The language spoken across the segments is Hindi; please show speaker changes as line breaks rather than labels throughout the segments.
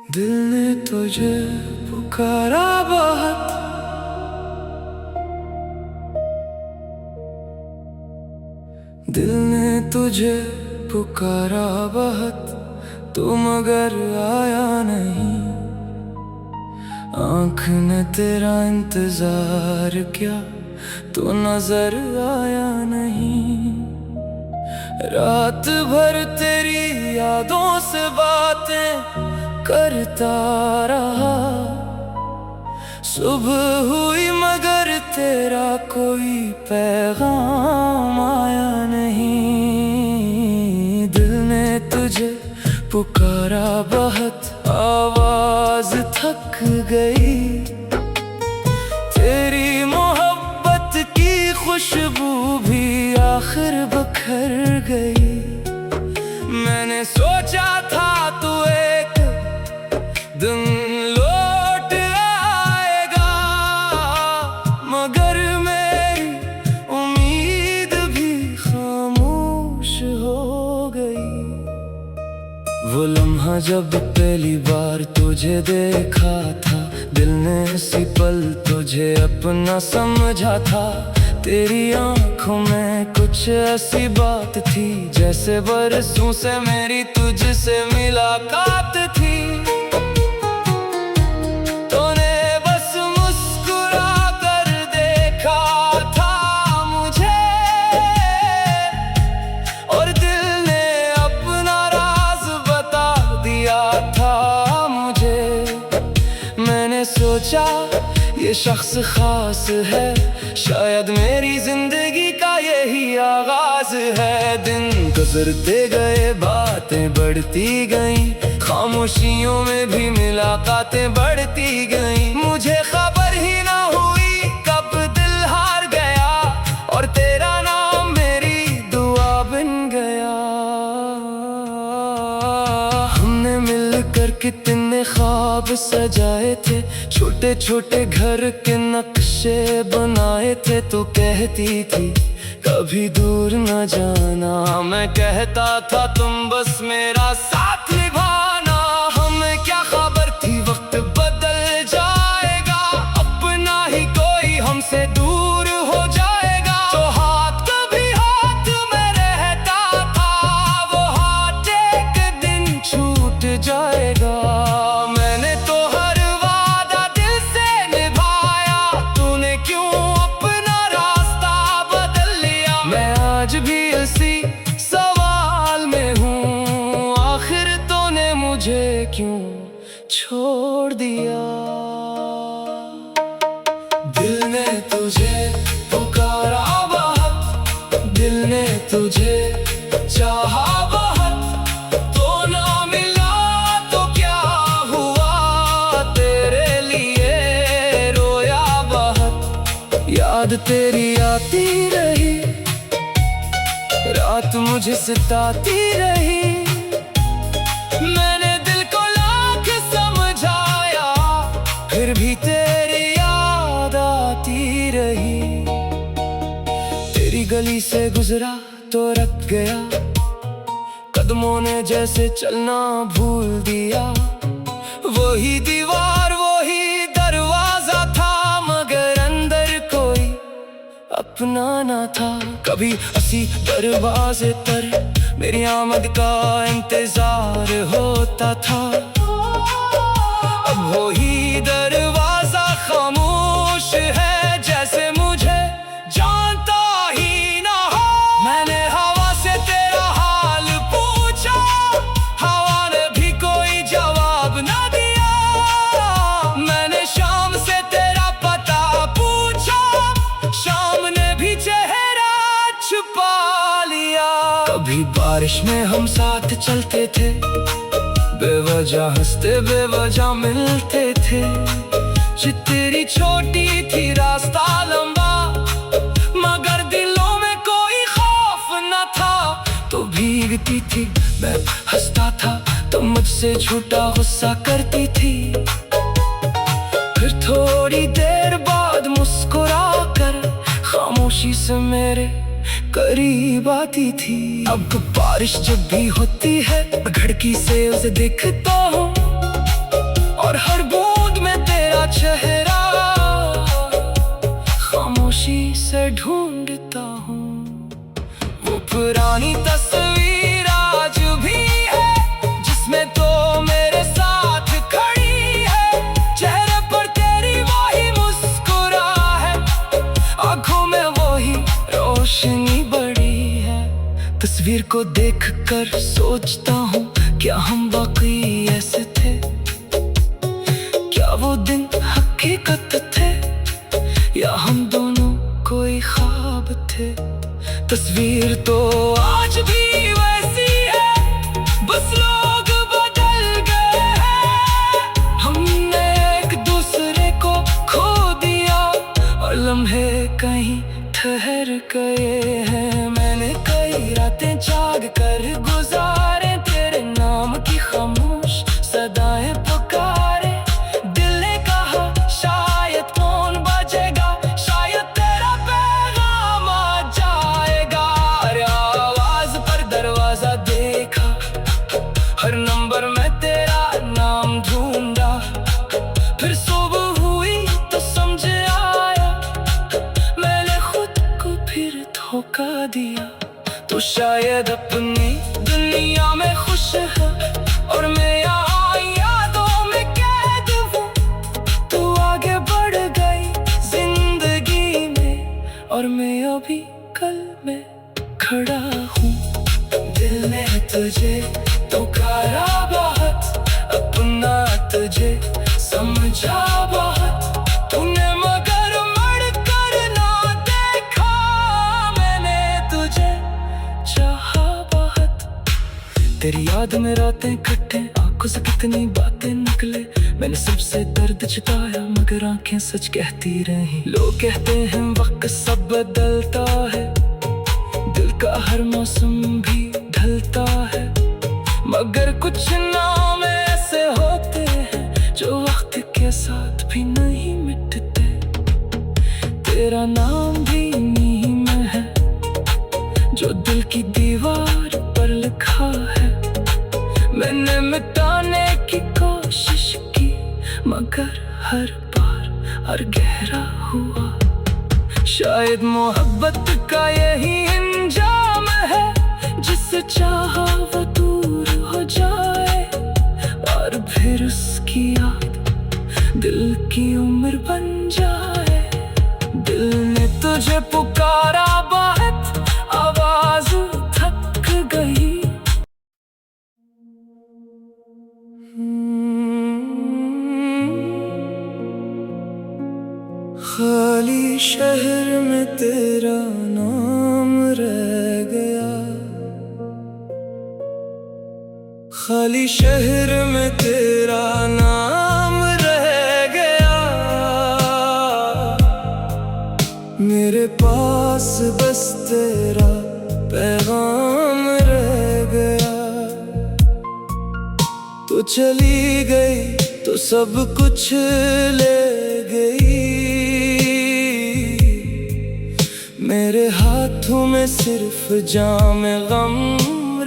दिल ने तुझे पुकारा बहुत, दिल ने तुझे पुकारा बहुत, तू मगर आया नहीं। आँख ने तेरा इंतजार किया, तू नजर आया नहीं। रात भर तेरी यादों से बातें करता रहा, सुबह हुई मगर तेरा कोई पैगाम आया नहीं। दिल ने तुझे पुकारा बहुत, आवाज थक गई। तेरी मोहब्बत की खुशबू भी आखिर बखर गई। मैंने सोचा था तू एक दिन लौट आएगा, मगर मेरी उम्मीद भी खामोश हो गई। वो लम्हा जब पहली बार तुझे देखा था, दिल ने इसी पल तुझे अपना समझा था। तेरी आंखों में कुछ ऐसी बात थी, जैसे बरसों से मेरी तुझसे मुलाकात थी। तूने बस मुस्कुरा कर देखा था मुझे, और दिल ने अपना राज बता दिया था मुझे। मैंने सोचा ये शख्स खास है, शायद मेरी जिंदगी का यही आगाज है। दिन गुजरते गए, बातें बढ़ती गईं, खामोशियों में भी मुलाकातें बढ़ती गईं। मुझे खबर ही ना हुई कब दिल हार गया, और तेरा नाम मेरी दुआ बन गया। हमने मिलकर कितने ख्वाब सजाए थे, छोटे छोटे घर के नक्शे बनाए थे। तो कहती थी कभी दूर न जाना, मैं कहता था तुम बस मेरा साथ निभाना। हमें क्या खबर थी वक्त बदल जाएगा, अपना ही कोई हमसे दूर हो जाएगा। तो हाथ कभी हाथ में रहता था, वो हाथ एक दिन छूट जाएगा। मैंने तो हर वादा दिल से निभाया, तूने क्यों अपना रास्ता बदल लिया। मैं आज भी इसी सवाल में हूँ, आखिर तूने मुझे क्यों छोड़ दिया। दिल ने तुझे पुकारा बहुत, दिल ने तुझे चाहा बहुत, तो ना मिला तो क्या हुआ, तेरे लिए रोया बहुत। याद तेरी आती रही, रात मुझे सताती रही। मैंने दिल को लाख समझाया, फिर भी तेरी याद आती रही। तेरी गली से गुजरा तो रख गया, कदमों ने जैसे चलना भूल दिया। वही दीवार वही दरवाजा था, मगर अंदर कोई अपना ना था। कभी असी दरवाजे पर मेरी आमद का इंतजार होता था, अब वही दरवाजा खामोश है, जैसे मुझे जानता ही ना हो। मैंने हवा से तेरा हाल पूछा, हवा ने भी कोई जवाब ना दिया। मैंने शाम से तेरा पता पूछा, शाम ने भी चेहरा छुपा लिया। कभी बारिश में हम साथ चलते थे, बेवजह हंसते बेवजह मिलते थे। ये तेरी छोटी थी रास्ता लंबा, मगर दिलों में कोई खौफ न था। तो भीगती थी मैं हंसता था, तो मुझसे झूठा गुस्सा करती थी। फिर थोड़ी देर बाद मुस्कुरा कर खामोशी से मेरे करीब आती थी। अब बारिश जब भी होती है खिड़की से उसे देखता हूँ और हर बूंद में तेरा चेहरा खामोशी से ढूंढता हूँ। वो पुरानी तस्वीर आज भी है जिसमें तो मेरे साथ खड़ी है। चेहरे पर तेरी वही मुस्कुराहट, आंखों में वही रोशनी बड़ी है। तस्वीर को देखकर सोचता हूँ, क्या हम वाकई ऐसे थे? क्या वो दिन हकीकत थे या हम दोनों कोई ख्वाब थे? तस्वीर तो आज भी वैसी है, बस लोग बदल गए हैं। हमने एक दूसरे को खो दिया और लम्हे कहीं ठहर गए हैं। मैंने कई रातें जाग कर गुजारे, तेरे नाम की खामोश सदाएं पुकारे। दिल ने कहा शायद फोन बजेगा, शायद तेरा पैगाम आ जाएगा। अरे आवाज पर दरवाजा देखा, हर नंबर में तेरा नाम ढूंढा। फिर सुबह हुई तो समझ आया, मैंने खुद को फिर धोखा दिया। तो शायद अपनी दुनिया में खुश है और मैं यहाँ यादों में कैद हूँ। तू आगे बढ़ गई जिंदगी में और मैं अभी कल में खड़ा हूँ। दिल ने तुझे पुकारा बहुत, अपना तुझे समझा बहुत। तूने मगर मर कर ना देखा, मैंने तुझे चाहा बहुत। तेरी याद में रातें कटे, आंखों से कितनी बातें निकले। मैंने सबसे दर्द छिपाया मगर आंखें सच कहती रही। लोग कहते हैं वक्त सब बदलता है, दिल का हर मौसम भी ढलता है। मगर कुछ नाम ऐसे होते हैं जो वक्त के साथ भी नहीं मिटते। तेरा नाम भी नींह में है जो दिल की दीवार पर लिखा है। मैंने मिटाने की कोशिश की मगर हर बार और गहरा हुआ। शायद मोहब्बत का यही अंजाम है, जिससे चाहा वो दूर हो जाए और फिर उसकी याद दिल की उम्र बन जाए। दिल ने तुझे पुकारा बहुत, आवाज थक गई। खाली शहर में तेरा नाम रह गया, खाली शहर में तेरा नाम रह गया। मेरे पास बस तेरा पैगाम रह गया। तू चली गई तो सब कुछ ले गई। मेरे हाथों में सिर्फ जाम गम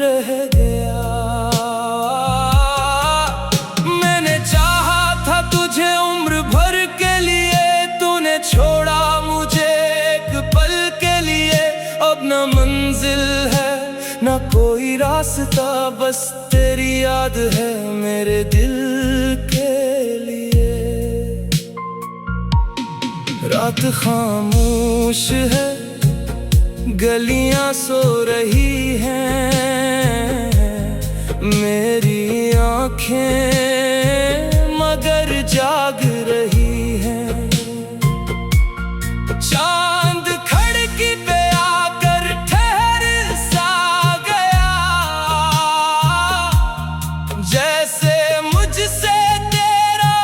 रह गया। मैंने चाहा था तुझे उम्र भर के लिए, तूने छोड़ा मुझे एक पल के लिए। अब न मंजिल है न कोई रास्ता, बस तेरी याद है मेरे दिल के लिए। रात खामोश है, गलियां सो रही हैं, मेरी आँखें मगर जाग रही हैं। चांद खिड़की पे आकर ठहर सा गया, जैसे मुझसे तेरा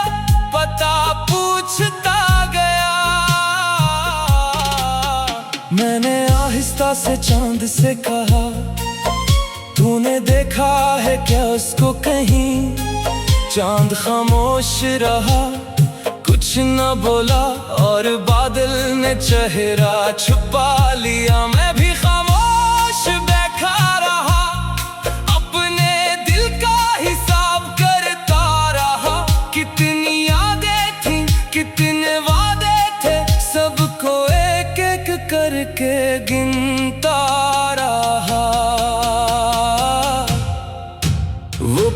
पता पूछता गया। मैंने आहिस्ता से चांद से कहा, तूने देखा है क्या उसको कहीं? चांद खामोश रहा, कुछ न बोला और बादल ने चेहरा छुपा लिया। मैं भी खामोश बैठा रहा, अपने दिल का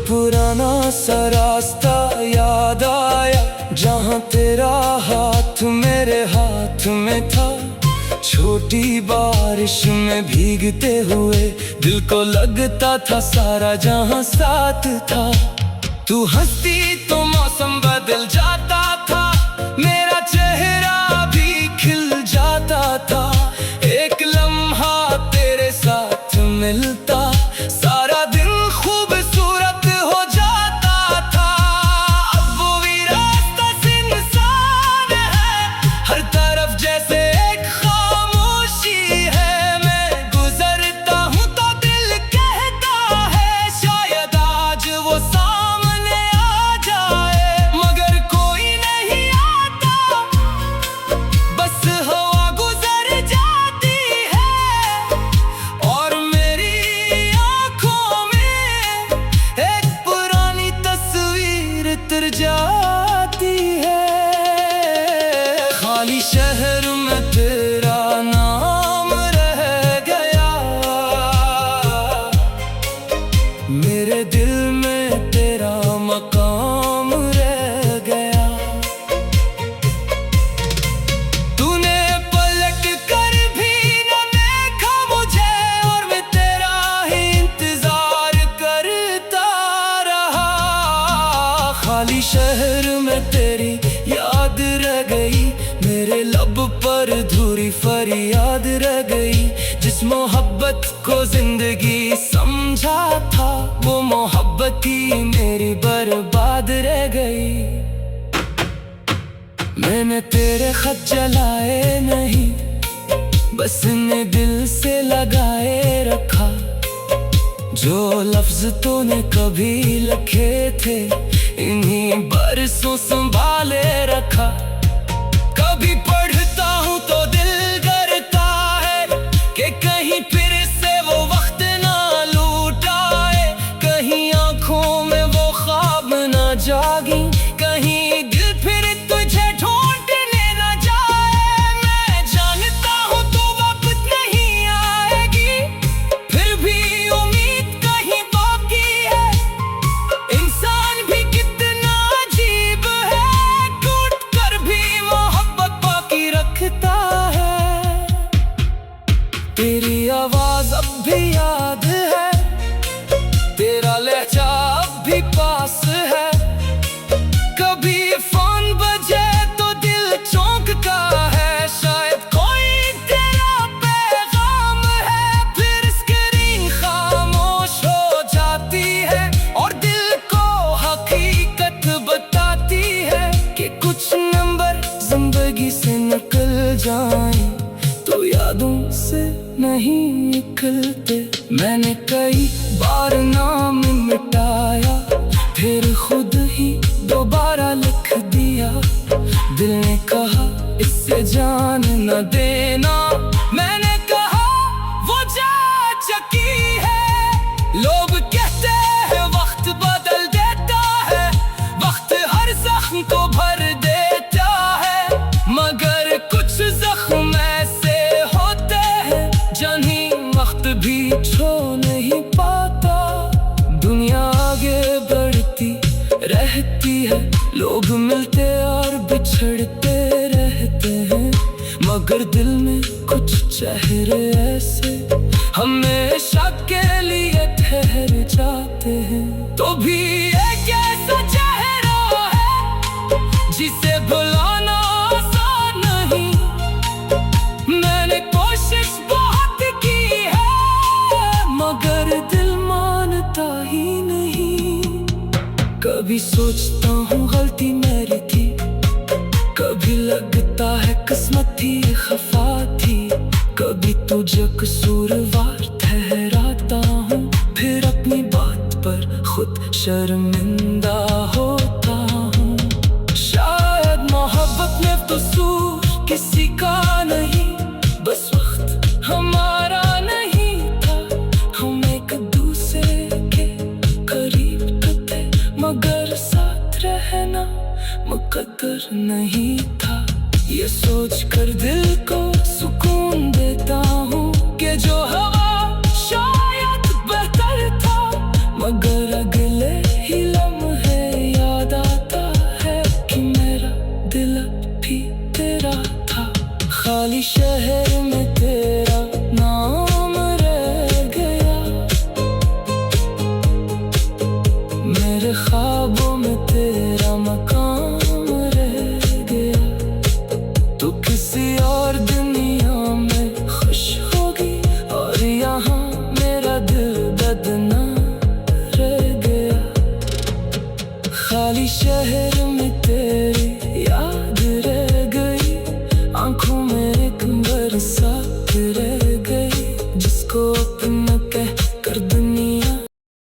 पुराना सा रास्ता याद आया, जहाँ तेरा हाथ मेरे हाथ में था। छोटी बारिश में भीगते हुए दिल को लगता था सारा जहाँ साथ था। तू हंसती तो मौसम बदल जाता था, मेरा चेहरा भी खिल जाता था। एक लम्हा तेरे साथ मिलता, सारा दिन खूबसूरत हो जाता था। अब वो भी रास्ता सुनसान है, हर तरफ जैसे एक खामोशी है। मैं गुजरता हूँ तो दिल कहता है शायद आज वो सामने आ जाए, मगर कोई नहीं आता, बस हवा गुजर जाती है और मेरी आंखों में एक पुरानी तस्वीर तर जाती है। खाली शहर में तेरा नाम रह गया, मेरे दिल में तेरा मकाम रह गया। तूने पलट कर भी न देखा मुझे और मैं तेरा ही इंतजार करता रहा। खाली शहर में तेरी याद रह गई, मेरे लब पर अधूरी फरियाद रह गई। जिस मोहब्बत को जिंदगी समझा था, वो मोहब्बत ही मेरी बर्बाद रह गई। मैंने तेरे खत जलाए नहीं, बस इन्हें दिल से लगाए रखा। जो लफ्ज तूने कभी लिखे थे, इन्हीं बरसों संभाले रखा। कभी पढ़ता हूँ तो दिल डरता है कि कहीं फिर से वो वक्त ना लौट आए। कहीं आंखों में वो ख्वाब ना जागी, कहीं दिल फिर तुझे ढूंढने ना जाए। मैं जानता हूँ तू वापस नहीं आएगी, फिर भी उम्मीद कहीं बाकी है। इंसान भी कितना अजीब है, टूट कर भी मोहब्बत बाकी रखता है। तेरी आवाज अब भी याद है, तेरा लहजा अब भी पास है। कभी फोन बजे तो दिल चौंकता है, शायद कोई तेरा पैगाम है। फिर स्क्रीन खामोश हो जाती है और दिल को हकीकत बताती है कि कुछ नंबर जिंदगी से निकल जाएं तो यादों से नहीं निकलते। मैंने कई बार नाम मिटाया, फिर खुद ही दोबारा लिख दिया। दिल ने कहा इससे जान न देना, मैंने कहा वो जा चुकी है। लोग कहते हैं वक्त बदल देता है, वक्त हर जख्म को भर देता है, मगर कुछ जख्म ऐसे होते हैं जिन्हें वक्त भी छू नहीं पाता। दुनिया आगे बढ़ती रहती है, लोग मिलते और बिछड़ते रहते हैं, मगर दिल में कुछ चेहरे ऐसे हमेशा के लिए ठहर जाते हैं। तो भी एक ऐसा चेहरा है जिसे भुलाना आसान नहीं। मैंने कोशिश बहुत की है, मगर दिल मानता ही नहीं। कभी सोचता हूँ गलती मेरी थी, कभी लगता है किस्मत थी खफा थी। कभी तुझे कसूरवार ठहराता हूँ, फिर अपनी बात पर खुद शर्मिंदा होता हूँ। शायद मोहब्बत में कसूर किसी का नहीं, बस वक्त हमारा नहीं था। हम एक दूसरे के करीब तो थे, मगर साथ रहना मुकद्दर नहीं था। ये सोच कर दिल को सुकून देता हूँ कि जो हवा शायद बेहतर था, मगर अगले मेरे ख्वाबों में तेरा मकान।